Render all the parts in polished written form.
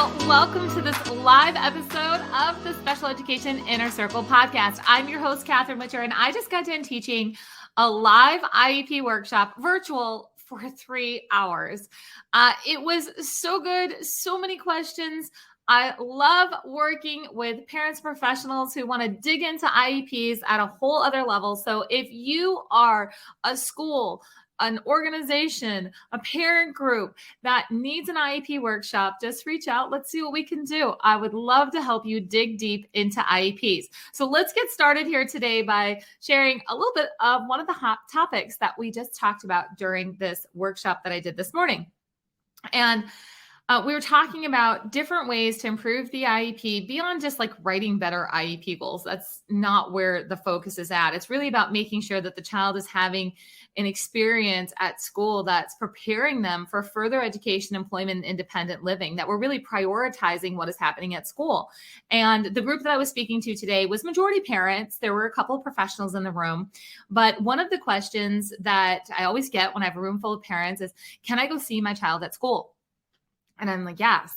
Well, welcome to this live episode of the Special Education Inner Circle podcast. I'm your host, Catherine Witcher, and I just got done teaching a live IEP workshop, virtual, for 3 hours. It was so good, so many questions. I love working with parents, professionals who want to dig into IEPs at a whole other level. So if you are a school, an organization, a parent group that needs an IEP workshop, just reach out. Let's see what we can do. I would love to help you dig deep into IEPs. So let's get started here today by sharing a little bit of one of the hot topics that we just talked about during this workshop that I did this morning. And we were talking about different ways to improve the IEP beyond just like writing better IEP goals. That's not where the focus is at. It's really about making sure that the child is having an experience at school that's preparing them for further education, employment, and independent living, that we're really prioritizing what is happening at school. And the group that I was speaking to today was majority parents. There were a couple of professionals in the room, but one of the questions that I always get when I have a room full of parents is, can I go see my child at school? And I'm like, yes,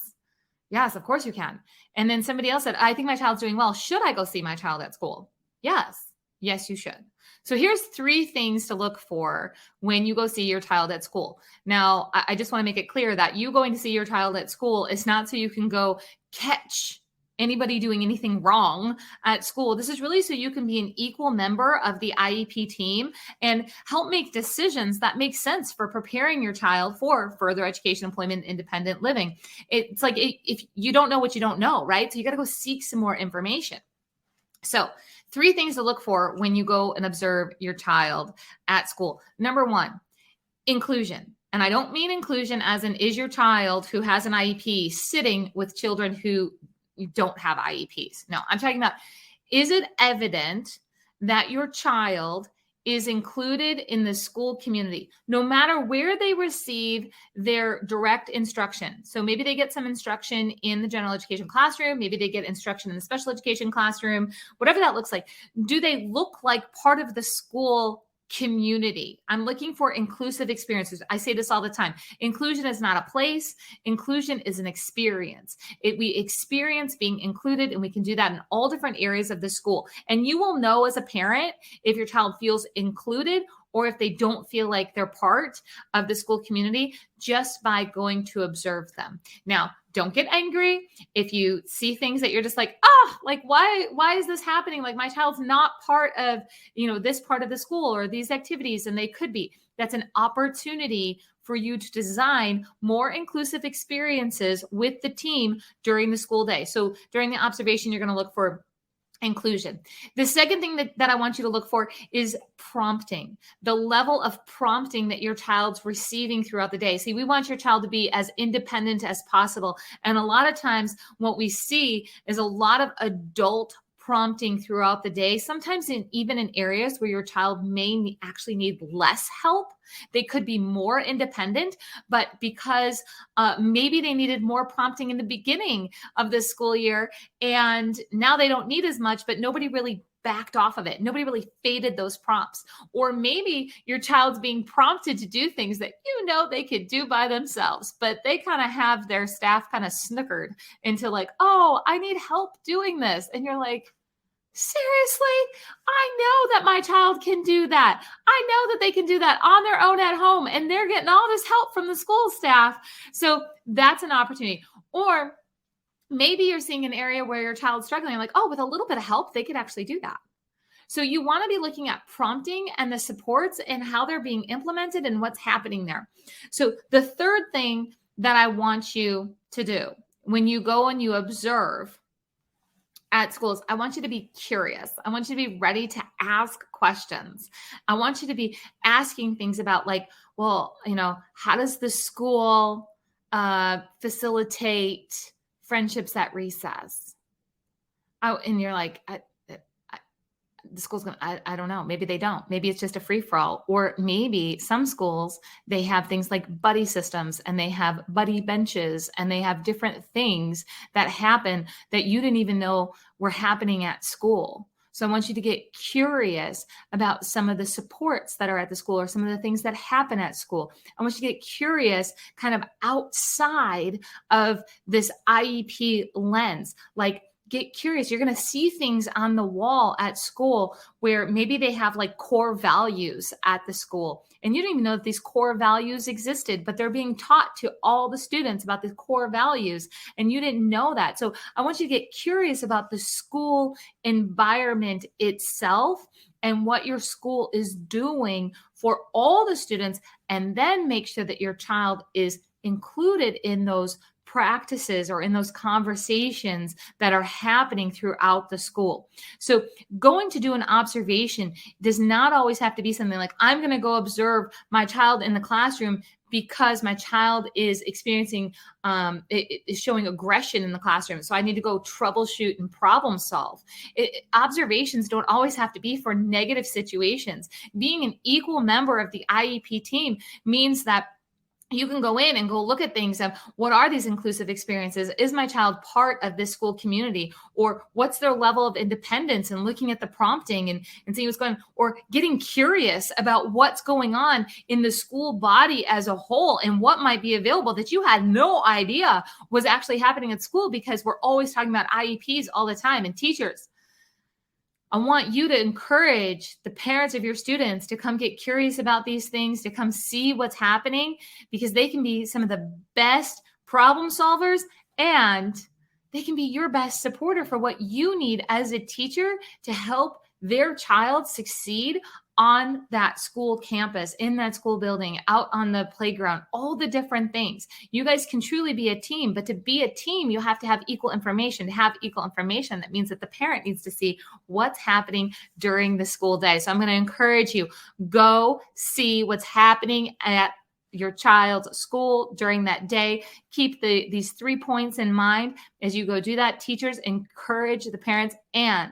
of course you can. And then somebody else said, I think my child's doing well. Should I go see my child at school? Yes, you should. So here's 3 things to look for when you go see your child at school. Now, I just want to make it clear that you going to see your child at school is not so you can go catch anybody doing anything wrong at school. This is really so you can be an equal member of the IEP team and help make decisions that make sense for preparing your child for further education, employment, independent living. It's like if you don't know what you don't know, right? So you got to go seek some more information. So 3 things to look for when you go and observe your child at school. Number 1, inclusion. And I don't mean inclusion as in, is your child who has an IEP sitting with children who don't have IEPs? No, I'm talking about, is it evident that your child is included in the school community, no matter where they receive their direct instruction? So maybe they get some instruction in the general education classroom, maybe they get instruction in the special education classroom, whatever that looks like. Do they look like part of the school community? I'm looking for inclusive experiences. I say this all the time. Inclusion is not a place. Inclusion is an experience. We experience being included, and we can do that in all different areas of the school. And you will know as a parent if your child feels included or if they don't feel like they're part of the school community just by going to observe them. Now, don't get angry if you see things that you're just like, like why is this happening? Like my child's not part of, this part of the school or these activities, and they could be. That's an opportunity for you to design more inclusive experiences with the team during the school day. So during the observation, you're going to look for inclusion. The second thing that I want you to look for is prompting, the level of prompting that your child's receiving throughout the day. See, we want your child to be as independent as possible. And a lot of times what we see is a lot of adult prompting throughout the day, sometimes even in areas where your child may actually need less help. They could be more independent, but because maybe they needed more prompting in the beginning of the school year, and now they don't need as much, but nobody really backed off of it. Nobody really faded those prompts. Or maybe your child's being prompted to do things that they could do by themselves, but they kind of have their staff kind of snookered into like, oh, I need help doing this. And you're like, seriously? I know that my child can do that. I know that they can do that on their own at home, and they're getting all this help from the school staff. So that's an opportunity. Or maybe you're seeing an area where your child's struggling, like, oh, with a little bit of help, they could actually do that. So you want to be looking at prompting and the supports and how they're being implemented and what's happening there. So the third thing that I want you to do when you go and you observe at schools, I want you to be curious. I want you to be ready to ask questions. I want you to be asking things about like, well, how does the school facilitate friendships at recess? And you're like, the school's going to, I don't know. Maybe they don't. Maybe it's just a free for all. Or maybe some schools, they have things like buddy systems, and they have buddy benches, and they have different things that happen that you didn't even know were happening at school. So I want you to get curious about some of the supports that are at the school or some of the things that happen at school. I want you to get curious kind of outside of this IEP lens. Like, get curious. You're going to see things on the wall at school where maybe they have like core values at the school. And you didn't even know that these core values existed, but they're being taught to all the students about the core values. And you didn't know that. So I want you to get curious about the school environment itself and what your school is doing for all the students. And then make sure that your child is included in those practices or in those conversations that are happening throughout the school. So going to do an observation does not always have to be something like, I'm going to go observe my child in the classroom because my child is experiencing, is showing aggression in the classroom. So I need to go troubleshoot and problem solve. Observations don't always have to be for negative situations. Being an equal member of the IEP team means that you can go in and go look at things of what are these inclusive experiences? Is my child part of this school community? Or what's their level of independence, and looking at the prompting and seeing what's going on, or getting curious about what's going on in the school body as a whole and what might be available that you had no idea was actually happening at school, because we're always talking about IEPs all the time. And teachers, I want you to encourage the parents of your students to come get curious about these things, to come see what's happening, because they can be some of the best problem solvers, and they can be your best supporter for what you need as a teacher to help their child succeed on that school campus, in that school building, out on the playground, all the different things. You guys can truly be a team, but to be a team, you have to have equal information. To have equal information, that means that the parent needs to see what's happening during the school day. So I'm going to encourage you, go see what's happening at your child's school during that day. Keep these 3 points in mind as you go do that. Teachers, encourage the parents, and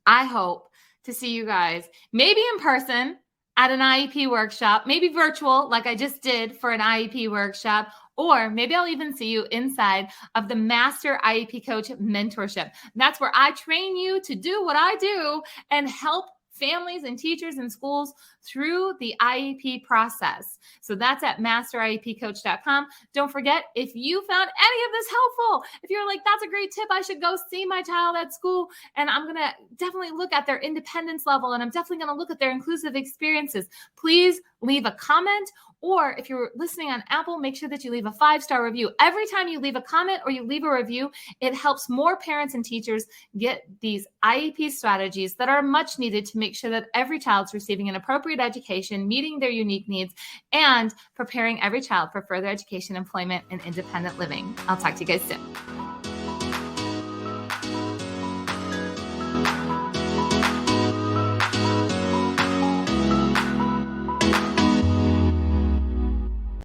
I hope to see you guys maybe in person at an IEP workshop, maybe virtual like I just did for an IEP workshop, or maybe I'll even see you inside of the Master IEP Coach Mentorship. That's where I train you to do what I do and help families and teachers and schools through the IEP process. So that's at masteriepcoach.com. Don't forget, if you found any of this helpful, if you're like, that's a great tip, I should go see my child at school, and I'm going to definitely look at their independence level, and I'm definitely going to look at their inclusive experiences, please leave a comment. Or if you're listening on Apple, make sure that you leave a 5-star review. Every time you leave a comment or you leave a review, it helps more parents and teachers get these IEP strategies that are much needed to make sure that every child's receiving an appropriate education, meeting their unique needs, and preparing every child for further education, employment, and independent living. I'll talk to you guys soon.